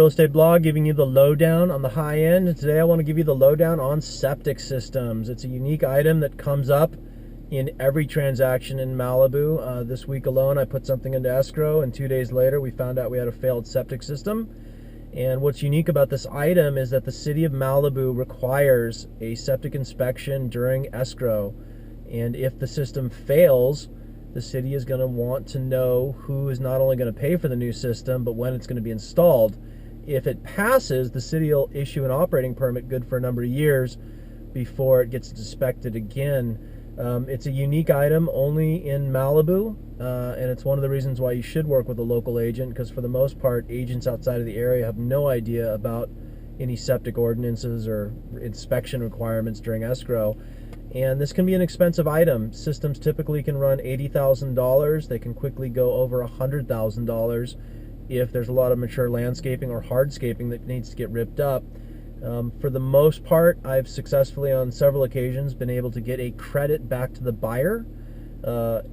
Real estate blog giving you the lowdown on the high end. Today I want to give you the lowdown on septic systems. It's a unique item that comes up in every transaction in Malibu. This week alone I put something into escrow, and 2 days later we found out we had a failed septic system. And what's unique about this item is that the city of Malibu requires a septic inspection during escrow, and if the system fails, the city is going to want to know who is not only going to pay for the new system but when it's going to be installed. If it passes, the city will issue an operating permit good for a number of years before it gets inspected again. It's a unique item only in Malibu, and it's one of the reasons why you should work with a local agent, because for the most part, agents outside of the area have no idea about any septic ordinances or inspection requirements during escrow. And this can be an expensive item. Systems typically can run $80,000. They can quickly go over $100,000 if there's a lot of mature landscaping or hardscaping that needs to get ripped up. For the most part, I've successfully on several occasions been able to get a credit back to the buyer,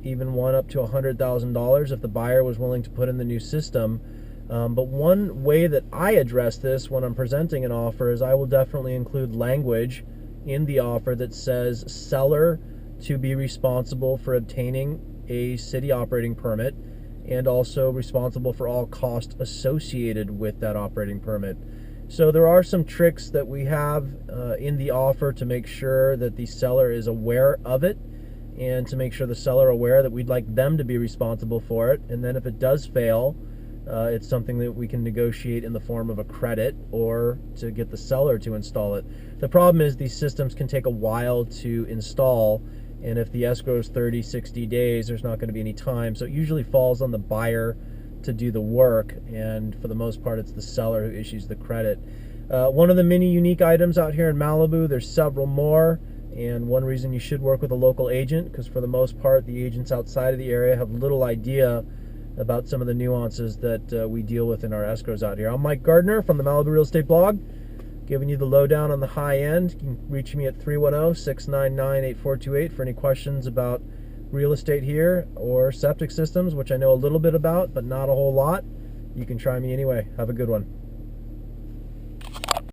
even one up to $100,000 if the buyer was willing to put in the new system. But one way that I address this when I'm presenting an offer is I will definitely include language in the offer that says seller to be responsible for obtaining a city operating permit, and also responsible for all costs associated with that operating permit. So there are some tricks that we have in the offer to make sure that the seller is aware of it, and to make sure the seller aware that we'd like them to be responsible for it. And then if it does fail, it's something that we can negotiate in the form of a credit or to get the seller to install it. The problem is these systems can take a while to install, and if the escrow is 30, 60 days, there's not going to be any time. So it usually falls on the buyer to do the work, and for the most part, it's the seller who issues the credit. One of the many unique items out here in Malibu, there's several more, and one reason you should work with a local agent, because for the most part, the agents outside of the area have little idea about some of the nuances that we deal with in our escrows out here. I'm Mike Gardner from the Malibu Real Estate Blog, giving you the lowdown on the high end. You can reach me at 310-699-8428 for any questions about real estate here or septic systems, which I know a little bit about, but not a whole lot. You can try me anyway. Have a good one.